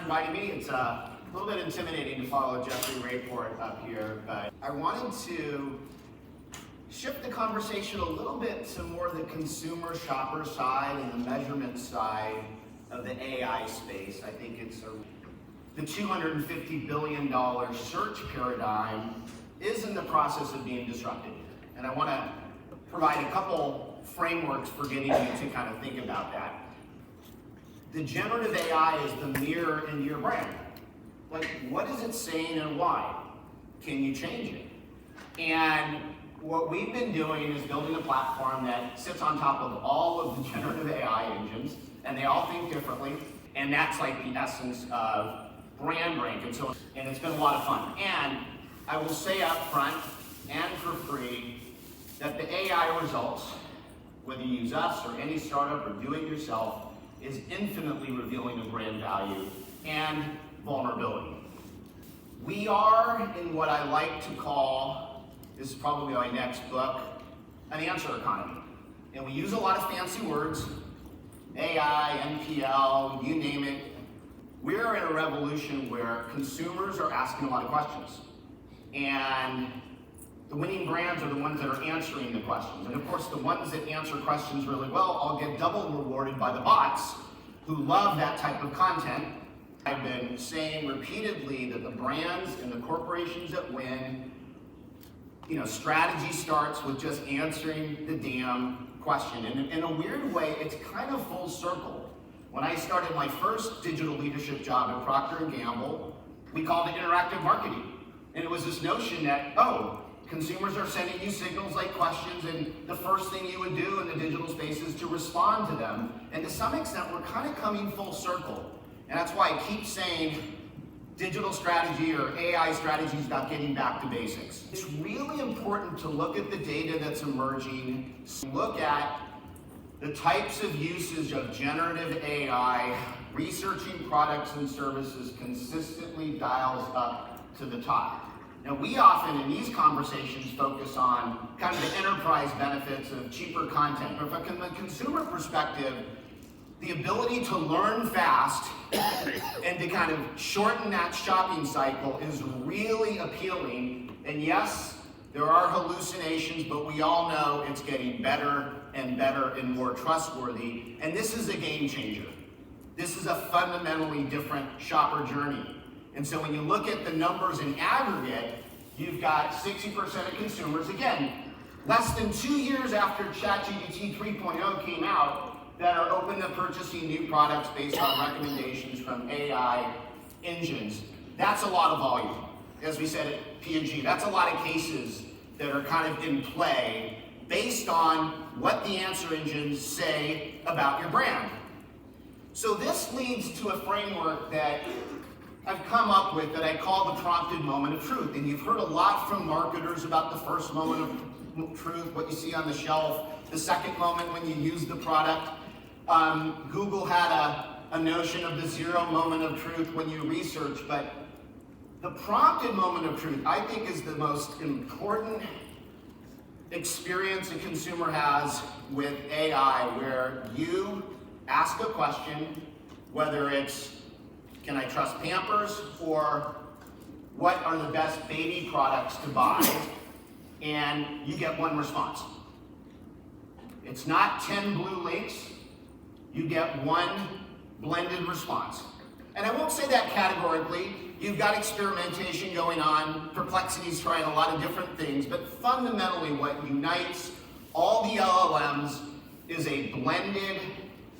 inviting me. It's a little bit intimidating to follow Jeffrey Rayport up here, but I wanted to shift the conversation a little bit to more the consumer shopper side and the measurement side of the AI space. I think it's the $250 billion search paradigm is in the process of being disrupted. And I want to provide a couple frameworks for getting you to kind of think about that. The generative AI is the mirror in your brand. Like, what is it saying and why? Can you change it? And what we've been doing is building a platform that sits on top of all of the generative AI engines, and they all think differently, and that's like the essence of BrandRank, and it's been a lot of fun. And I will say up front and for free that the AI results, whether you use us or any startup or do it yourself, is infinitely revealing of brand value and vulnerability. We are in what I like to call, this is probably my next book, an answer economy. And we use a lot of fancy words, AI, NPL, you name it. We're in a revolution where consumers are asking a lot of questions. And the winning brands are the ones that are answering the questions. And of course, the ones that answer questions really well all get double rewarded by the bots who love that type of content. I've been saying repeatedly that the brands and the corporations that win, strategy starts with just answering the damn question. And in a weird way, it's kind of full circle. When I started my first digital leadership job at Procter & Gamble, we called it interactive marketing. And it was this notion that, consumers are sending you signals like questions, and the first thing you would do in the digital space is to respond to them. And to some extent, we're kind of coming full circle. And that's why I keep saying digital strategy or AI strategy is about getting back to basics. It's really important to look at the data that's emerging, look at the types of usage of generative AI. Researching products and services consistently dials up to the top. Now, we often in these conversations focus on kind of the enterprise benefits of cheaper content. But from a consumer perspective, the ability to learn fast and to kind of shorten that shopping cycle is really appealing. And yes, there are hallucinations, but we all know it's getting better and better and more trustworthy. And this is a game changer. This is a fundamentally different shopper journey. And so when you look at the numbers in aggregate, you've got 60% of consumers, again, less than 2 years after ChatGPT 3.0 came out, that are open to purchasing new products based on recommendations from AI engines. That's a lot of volume. As we said at P&G, that's a lot of cases that are kind of in play based on what the answer engines say about your brand. So this leads to a framework that I've come up with that I call the prompted moment of truth. And you've heard a lot from marketers about the first moment of truth, what you see on the shelf, the second moment when you use the product. Google had a notion of the zero moment of truth when you research, but the prompted moment of truth, I think, is the most important experience a consumer has with AI, where you ask a question, whether it's, can I trust Pampers, or what are the best baby products to buy, and you get one response. It's not 10 blue links, you get one blended response. And I won't say that categorically. You've got experimentation going on, Perplexity's trying a lot of different things, but fundamentally what unites all the LLMs is a blended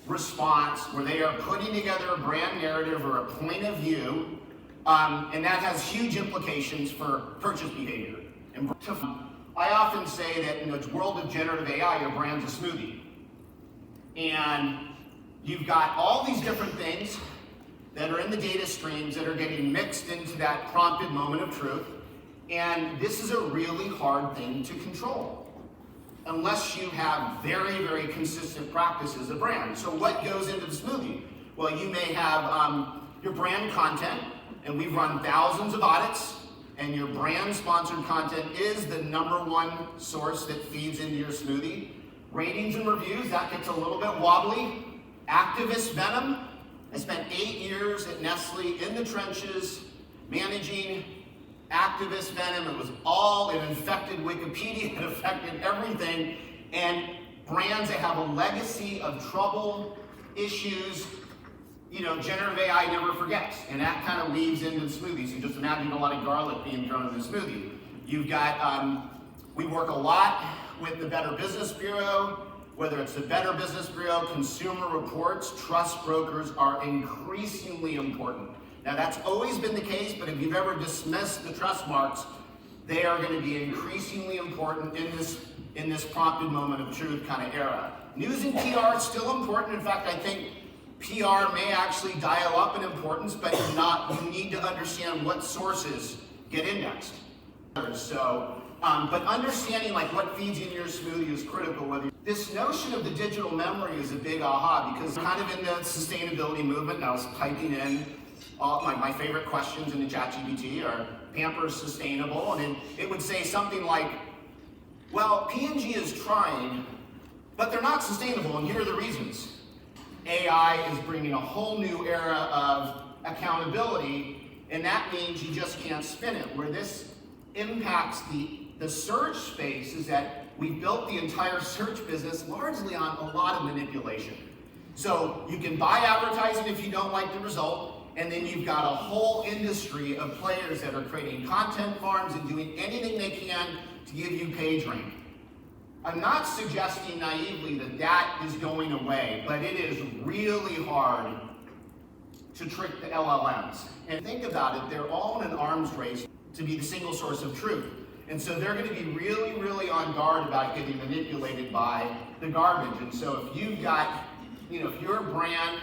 response where they are putting together a brand narrative or a point of view, and that has huge implications for purchase behavior. And I often say that in the world of generative AI, your brand's a smoothie. And you've got all these different things that are in the data streams that are getting mixed into that prompted moment of truth. And this is a really hard thing to control unless you have very, very consistent practice as a brand. So what goes into the smoothie? Well, you may have your brand content, and we've run thousands of audits, and your brand sponsored content is the #1 source that feeds into your smoothie. Ratings and reviews, that gets a little bit wobbly. Activist venom, I spent 8 years at Nestle in the trenches, managing activist venom. It was it infected Wikipedia, it affected everything. And brands that have a legacy of trouble, issues, generative AI never forgets. And that kind of leads into smoothies. So just imagine a lot of garlic being thrown in a smoothie. You've got, we work a lot with the Better Business Bureau, whether it's the Better Business Bureau, Consumer Reports, trust brokers are increasingly important. Now that's always been the case, but if you've ever dismissed the trust marks, they are going to be increasingly important in this prompted moment of truth kind of era. News and PR is still important. In fact, I think PR may actually dial up in importance, but you need to understand what sources get indexed. So, but understanding like what feeds in your smoothie is critical. This notion of the digital memory is a big aha, because kind of in the sustainability movement, and I was typing in all my favorite questions in the ChatGPT are Pampers sustainable, and it would say something like, well, P&G is trying, but they're not sustainable, and here are the reasons. AI is bringing a whole new era of accountability, and that means you just can't spin it. Where this impacts the search space is that we built the entire search business largely on a lot of manipulation. So you can buy advertising if you don't like the result, and then you've got a whole industry of players that are creating content farms and doing anything they can to give you page rank. I'm not suggesting naively that that is going away, but it is really hard to trick the LLMs. And think about it, they're all in an arms race to be the single source of truth. And so they're going to be really, really on guard about getting manipulated by the garbage. And so if you've got, if you're a brand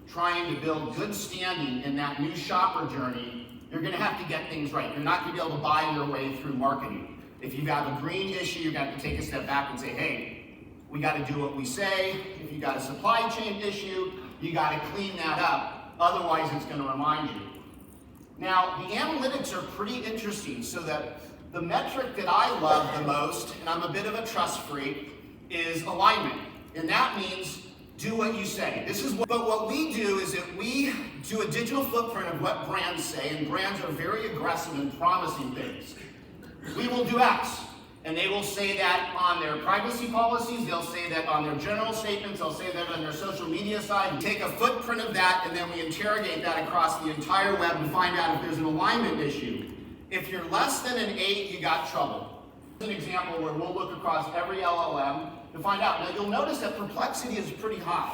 trying to build good standing in that new shopper journey, you're going to have to get things right. You're not going to be able to buy your way through marketing. If you have a green issue, you're going to have to take a step back and say, hey, we got to do what we say. If you got a supply chain issue, you got to clean that up. Otherwise, it's going to remind you. Now, the analytics are pretty interesting, so that the metric that I love the most, and I'm a bit of a trust freak, is alignment. And that means do what you say. But what we do is that we do a digital footprint of what brands say, and brands are very aggressive in promising things. We will do X, and they will say that on their privacy policies, they'll say that on their general statements, they'll say that on their social media side. We take a footprint of that, and then we interrogate that across the entire web to find out if there's an alignment issue. If you're less than an 8, you got trouble. Here's an example where we'll look across every LLM to find out. Now you'll notice that perplexity is pretty high.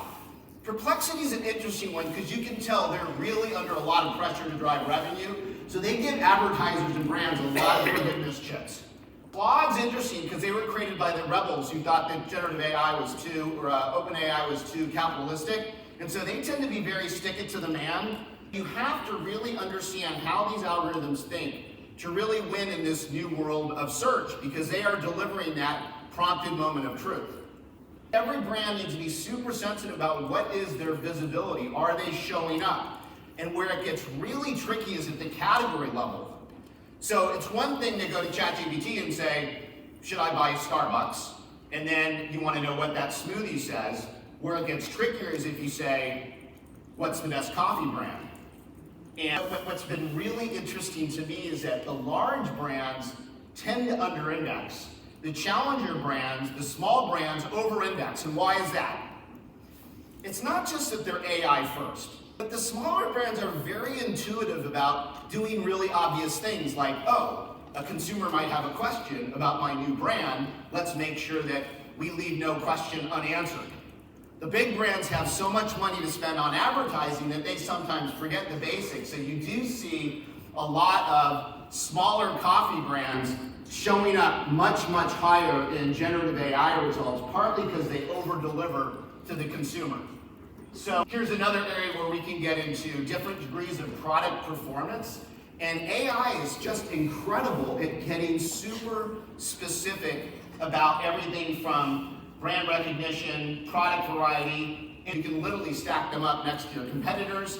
Perplexity is an interesting one because you can tell they're really under a lot of pressure to drive revenue. So they give advertisers and brands a lot of forgiveness chips. Claude's interesting because they were created by the rebels who thought that generative AI was OpenAI was too capitalistic. And so they tend to be very stick it to the man. You have to really understand how these algorithms think to really win in this new world of search, because they are delivering that prompted moment of truth. Every brand needs to be super sensitive about what is their visibility. Are they showing up? And where it gets really tricky is at the category level. So it's one thing to go to ChatGPT and say, should I buy Starbucks? And then you want to know what that smoothie says. Where it gets trickier is if you say, what's the best coffee brand? And what's been really interesting to me is that the large brands tend to under-index. The challenger brands, the small brands, over-index. And why is that? It's not just that they're AI first, but the smaller brands are very intuitive about doing really obvious things like, oh, a consumer might have a question about my new brand. Let's make sure that we leave no question unanswered. The big brands have so much money to spend on advertising that they sometimes forget the basics. So you do see a lot of smaller coffee brands showing up much, much higher in generative AI results, partly because they over-deliver to the consumer. So here's another area where we can get into different degrees of product performance. And AI is just incredible at getting super specific about everything from brand recognition, product variety, and you can literally stack them up next to your competitors.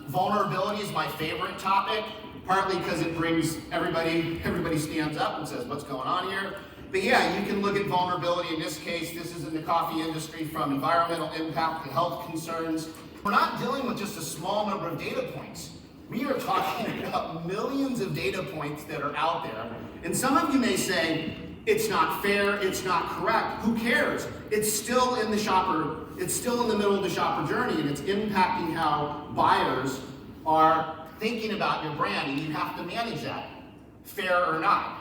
Vulnerability is my favorite topic, partly because it brings everybody stands up and says, what's going on here? But yeah, you can look at vulnerability. In this case, this is in the coffee industry, from environmental impact to health concerns. We're not dealing with just a small number of data points. We are talking about millions of data points that are out there. And some of you may say, it's not fair, it's not correct. Who cares? It's still in the shopper, it's still in the middle of the shopper journey, and it's impacting how buyers are thinking about your brand, and you have to manage that, fair or not.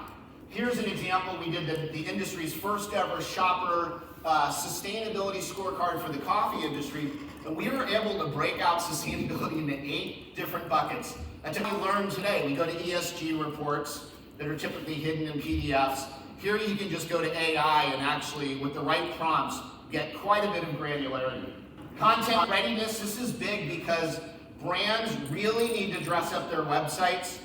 Here's an example. We did the industry's first ever shopper sustainability scorecard for the coffee industry, and we were able to break out sustainability into 8 different buckets. That's what we learned today. We go to ESG reports that are typically hidden in PDFs. Here you can just go to AI and actually, with the right prompts, get quite a bit of granularity. Content readiness, this is big because brands really need to dress up their websites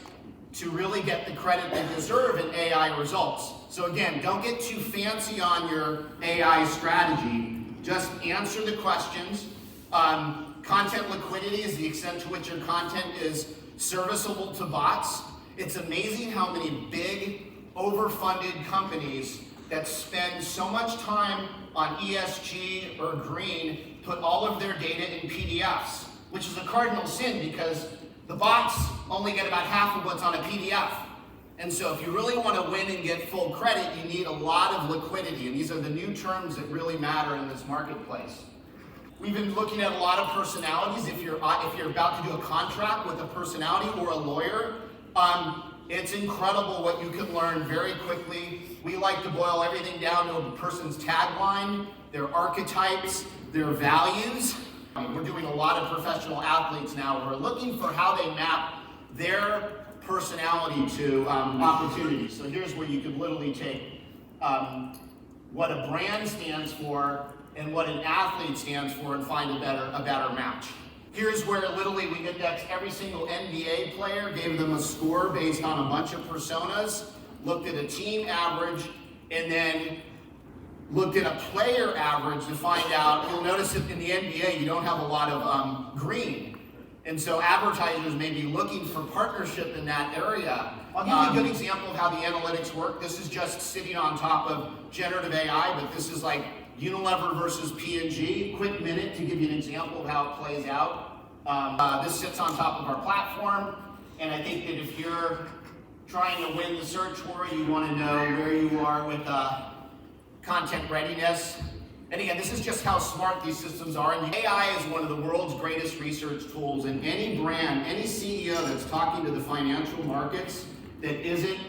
to really get the credit they deserve in AI results. So again, don't get too fancy on your AI strategy. Just answer the questions. Content liquidity is the extent to which your content is serviceable to bots. It's amazing how many big, overfunded companies that spend so much time on ESG or green put all of their data in PDFs, which is a cardinal sin because the bots only get about half of what's on a PDF. And so if you really want to win and get full credit, you need a lot of liquidity. And these are the new terms that really matter in this marketplace. We've been looking at a lot of personalities. If you're about to do a contract with a personality or a lawyer, it's incredible what you can learn very quickly. We like to boil everything down to a person's tagline, their archetypes, their values. We're doing a lot of professional athletes now. We're looking for how they map their personality to opportunities. So here's where you could literally take what a brand stands for and what an athlete stands for and find a better match. Here's where literally we indexed every single NBA player, gave them a score based on a bunch of personas, looked at a team average, and then looked at a player average to find out. You'll notice that in the NBA, you don't have a lot of green. And so advertisers may be looking for partnership in that area. I'll give you a good example of how the analytics work. This is just sitting on top of generative AI, but this is like Unilever versus P&G. Quick minute to give you an example of how it plays out. This sits on top of our platform, and I think that if you're trying to win the search war, you want to know where you are with content readiness. And again, this is just how smart these systems are. And AI is one of the world's greatest research tools, and any brand, any CEO that's talking to the financial markets that isn't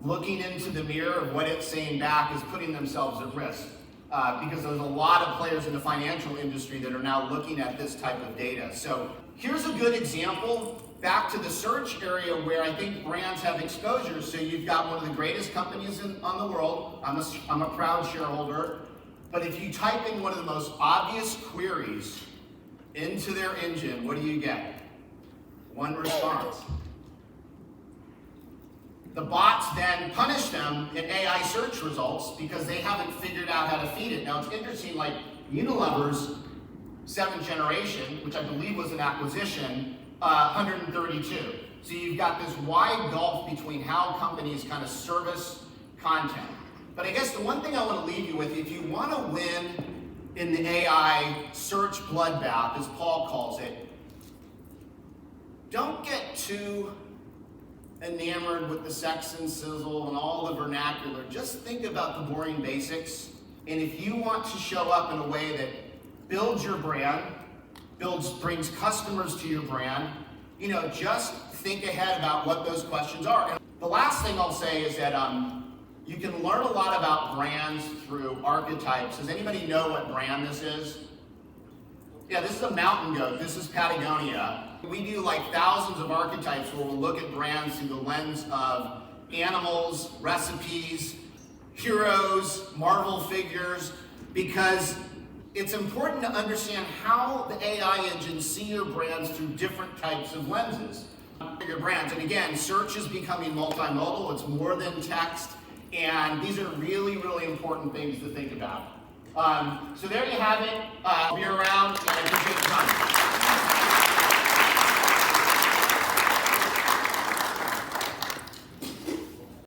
looking into the mirror of what it's saying back is putting themselves at risk. Because there's a lot of players in the financial industry that are now looking at this type of data. So here's a good example, back to the search area where I think brands have exposure. So you've got one of the greatest companies on the world. I'm a proud shareholder. But if you type in one of the most obvious queries into their engine, what do you get? One response. The bots then punish them in AI search results because they haven't figured out how to feed it. Now it's interesting, like Unilever's 7th generation, which I believe was an acquisition, 132. So you've got this wide gulf between how companies kind of service content. But I guess the one thing I want to leave you with, if you want to win in the AI search bloodbath, as Paul calls it, don't get too enamored with the sex and sizzle and all the vernacular. Just think about the boring basics. And if you want to show up in a way that builds your brand, brings customers to your brand, just think ahead about what those questions are. And the last thing I'll say is that you can learn a lot about brands through archetypes. Does anybody know what brand this is? Yeah, this is a mountain goat. This is Patagonia. We do like thousands of archetypes where we'll look at brands through the lens of animals, recipes, heroes, Marvel figures, because it's important to understand how the AI engines see your brands through different types of lenses. Your brands, and again, search is becoming multimodal. It's more than text, and these are really, really important things to think about. So there you have it. Be around, and I appreciate your time.